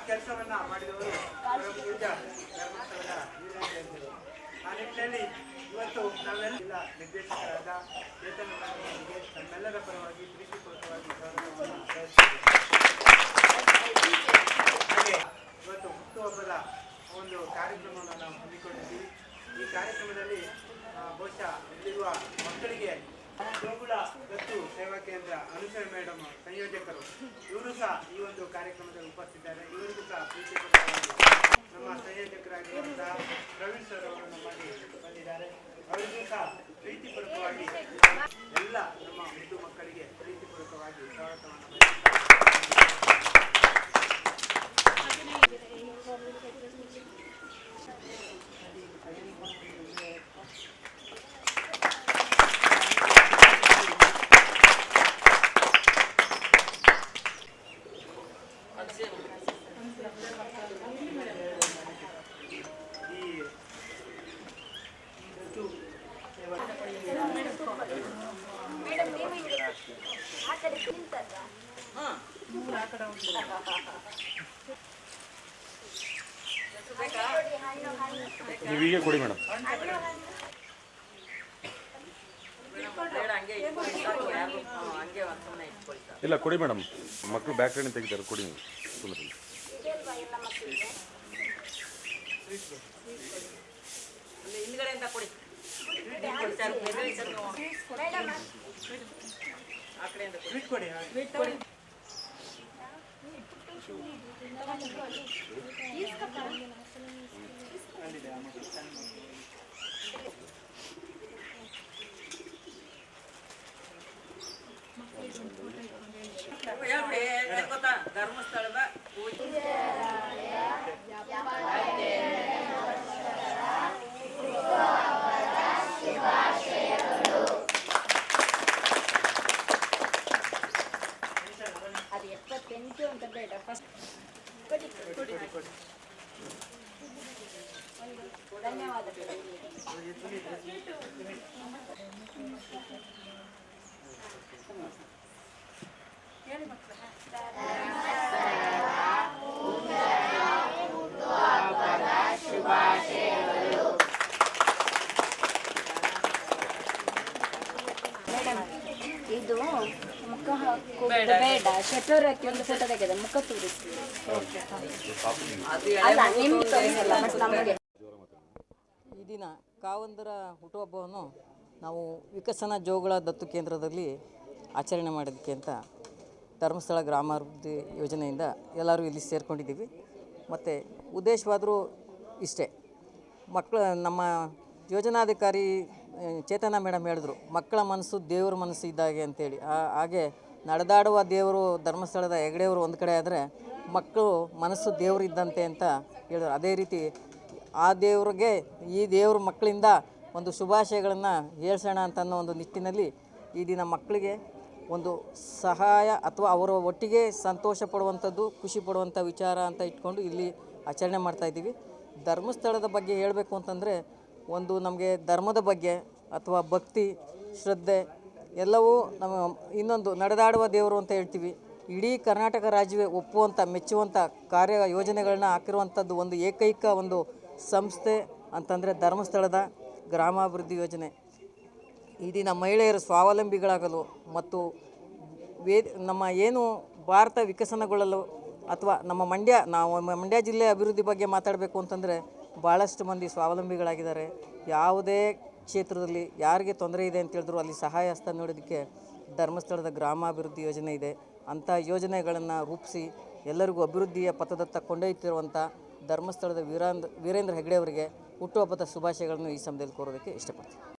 ಕೆಲಸವನ್ನ ಮಾಡಿದವರು ಪೂಜಾ ಧರ್ಮಸ್ಥಳದ ವೀರೇಂದ್ರ. ಆ ನಿಟ್ಟಿನಲ್ಲಿ ಇವತ್ತು ನಾವೆಲ್ಲ ನಿರ್ದೇಶಕರಾದ ಚೇತನ ಅವರಿಗೆ ನಮ್ಮೆಲ್ಲರ ಪರವಾಗಿ ಪ್ರೀತಿಪೂರ್ವಕವಾಗಿ ಸ್ವಾಗತವನ್ನು ಹಾಗೆ ಇವತ್ತು ಹುಟ್ಟುಹಬ್ಬದ ಒಂದು ಕಾರ್ಯಕ್ರಮವನ್ನು ನಾವು ಹಮ್ಮಿಕೊಂಡಿದ್ದೀವಿ. ಈ ಕಾರ್ಯಕ್ರಮದಲ್ಲಿ ಬಹುಶಃ ಇಲ್ಲಿರುವ ಮಕ್ಕಳಿಗೆ ಜೋಗುಳ ದತ್ತು ಸೇವಾ ಕೇಂದ್ರ ಅನುಸರ ಮೇಡಮ್ ಸಂಯೋಜಕರು ಇವರು ಸಹ ಈ ಒಂದು ಕಾರ್ಯಕ್ರಮದಲ್ಲಿ ಉಪಸ್ಥಿತಿದ್ದಾರೆ. ಇವರಿಗೂ ಸಹ ಪ್ರೀತಿಪೂರ್ವಕವಾಗಿ ನಮ್ಮ ಸಂಯೋಜಕರಾಗಿರುವಂತಹ ಪ್ರವೀಣ್ ಸರ್ ಅವರು ನಮ್ಮಲ್ಲಿ ಬಂದಿದ್ದಾರೆ. ಅವರಿಗೂ ಸಹ ಪ್ರೀತಿಪೂರ್ವಕವಾಗಿ ಎಲ್ಲ ನಮ್ಮ ಮುದ್ದು ಮಕ್ಕಳಿಗೆ ಪ್ರೀತಿಪೂರ್ವಕವಾಗಿ ಸ್ವಾಗತವನ್ನು ನೀವೀಗ ಕೊಡಿ ಮೇಡಮ್. ಇಲ್ಲ ಕೊಡಿ ಮೇಡಮ್, ಮಕ್ಕಳು ಬ್ಯಾಕ್ ಸೈಡ್ ತೆಗಿತಾರೆ, ಕೊಡಿ ನೀವು ಸುಮ್ಮನೆ. ಧರ್ಮಸ್ಥಳದ ಅದು 78 ಅಂತ ಬೇಡ, ಫಸ್ಟ್ ಧನ್ಯವಾದಗಳು. ಹೇಳಿ ಮಕ್ಕಳ ಇದು ಮುಖ ಹಾಕೋದು ಬೇಡ, ಶಟರಕ್ಕೆ ಒಂದು ಫೋಟೋ ತೆಗೆದ ಮುಖ ತೋರಿಸಿ. ಅಲ್ಲ ನಿಮ್ಗೆ ತೋರಿಸಲ್ಲ, ಬಟ್ ನಮಗೆ. ಈ ದಿನ ಕಾವಂದರ ಹುಟ್ಟುಹಬ್ಬವನ್ನು ನಾವು ವಿಕಸನ ಜೋಗುಳ ದತ್ತು ಕೇಂದ್ರದಲ್ಲಿ ಆಚರಣೆ ಮಾಡೋದಕ್ಕೆ ಅಂತ ಧರ್ಮಸ್ಥಳ ಗ್ರಾಮಾಭಿವೃದ್ಧಿ ಯೋಜನೆಯಿಂದ ಎಲ್ಲರೂ ಇಲ್ಲಿ ಸೇರಿಕೊಂಡಿದ್ದೀವಿ. ಮತ್ತು ಉದ್ದೇಶವಾದರೂ ಇಷ್ಟೇ, ಮಕ್ಕಳ ನಮ್ಮ ಯೋಜನಾಧಿಕಾರಿ ಚೇತನ ಮೇಡಮ್ ಹೇಳಿದ್ರು, ಮಕ್ಕಳ ಮನಸ್ಸು ದೇವ್ರ ಮನಸ್ಸು ಇದ್ದಾಗೆ ಅಂತೇಳಿ. ಹಾಗೆ ನಡೆದಾಡುವ ದೇವರು ಧರ್ಮಸ್ಥಳದ ಹೆಗಡೆಯವರು ಒಂದು ಕಡೆ ಆದರೆ ಮಕ್ಕಳು ಮನಸ್ಸು ದೇವರು ಇದ್ದಂತೆ ಅಂತ ಹೇಳಿದ್ರು. ಅದೇ ರೀತಿ ಆ ದೇವ್ರಿಗೆ ಈ ದೇವ್ರ ಮಕ್ಕಳಿಂದ ಒಂದು ಶುಭಾಶಯಗಳನ್ನು ಹೇಳ್ಸೋಣ ಅಂತ ಅನ್ನೋ ಒಂದು ನಿಟ್ಟಿನಲ್ಲಿ ಈ ದಿನ ಮಕ್ಕಳಿಗೆ ಒಂದು ಸಹಾಯ ಅಥವಾ ಅವರ ಒಟ್ಟಿಗೆ ಸಂತೋಷ ಪಡುವಂಥದ್ದು, ಖುಷಿ ಪಡುವಂಥ ವಿಚಾರ ಅಂತ ಇಟ್ಕೊಂಡು ಇಲ್ಲಿ ಆಚರಣೆ ಮಾಡ್ತಾಯಿದ್ದೀವಿ. ಧರ್ಮಸ್ಥಳದ ಬಗ್ಗೆ ಹೇಳಬೇಕು ಅಂತಂದರೆ, ಒಂದು ನಮಗೆ ಧರ್ಮದ ಬಗ್ಗೆ ಅಥವಾ ಭಕ್ತಿ ಶ್ರದ್ಧೆ ಎಲ್ಲವೂ ನಮ್ಮ ಇನ್ನೊಂದು ನಡೆದಾಡುವ ದೇವರು ಅಂತ ಹೇಳ್ತೀವಿ. ಇಡೀ ಕರ್ನಾಟಕ ರಾಜ್ಯವೇ ಒಪ್ಪುವಂಥ ಮೆಚ್ಚುವಂಥ ಕಾರ್ಯ ಯೋಜನೆಗಳನ್ನ ಹಾಕಿರುವಂಥದ್ದು ಒಂದು ಏಕೈಕ ಒಂದು ಸಂಸ್ಥೆ ಅಂತಂದರೆ ಧರ್ಮಸ್ಥಳದ ಗ್ರಾಮಾಭಿವೃದ್ಧಿ ಯೋಜನೆ. ಈ ದಿನ ಮಹಿಳೆಯರು ಸ್ವಾವಲಂಬಿಗಳಾಗಲು ಮತ್ತು ನಮ್ಮ ಏನು ಭಾರತ ವಿಕಸನಗೊಳ್ಳಲು ಅಥವಾ ನಮ್ಮ ಮಂಡ್ಯ ಜಿಲ್ಲೆ ಅಭಿವೃದ್ಧಿ ಬಗ್ಗೆ ಮಾತಾಡಬೇಕು ಅಂತಂದರೆ ಭಾಳಷ್ಟು ಮಂದಿ ಸ್ವಾವಲಂಬಿಗಳಾಗಿದ್ದಾರೆ. ಯಾವುದೇ ಕ್ಷೇತ್ರದಲ್ಲಿ ಯಾರಿಗೆ ತೊಂದರೆ ಇದೆ ಅಂತ ಹೇಳಿದ್ರು ಅಲ್ಲಿ ಸಹಾಯ ಹಸ್ತ ನೀಡೋದಕ್ಕೆ ಧರ್ಮಸ್ಥಳದ ಗ್ರಾಮಾಭಿವೃದ್ಧಿ ಯೋಜನೆ ಇದೆ. ಅಂಥ ಯೋಜನೆಗಳನ್ನು ರೂಪಿಸಿ ಎಲ್ಲರಿಗೂ ಅಭಿವೃದ್ಧಿಯ ಪಥದತ್ತ ಕೊಂಡೊಯ್ತಿರುವಂಥ ಧರ್ಮಸ್ಥಳದ ವೀರೇಂದ್ರ ಹೆಗ್ಡೆ ಅವರಿಗೆ ಹುಟ್ಟುಹಬ್ಬದ ಶುಭಾಶಯಗಳನ್ನು ಈ ಸಮಯದಲ್ಲಿ ಕೋರೋದಕ್ಕೆ ಇಷ್ಟಪಡ್ತೀನಿ.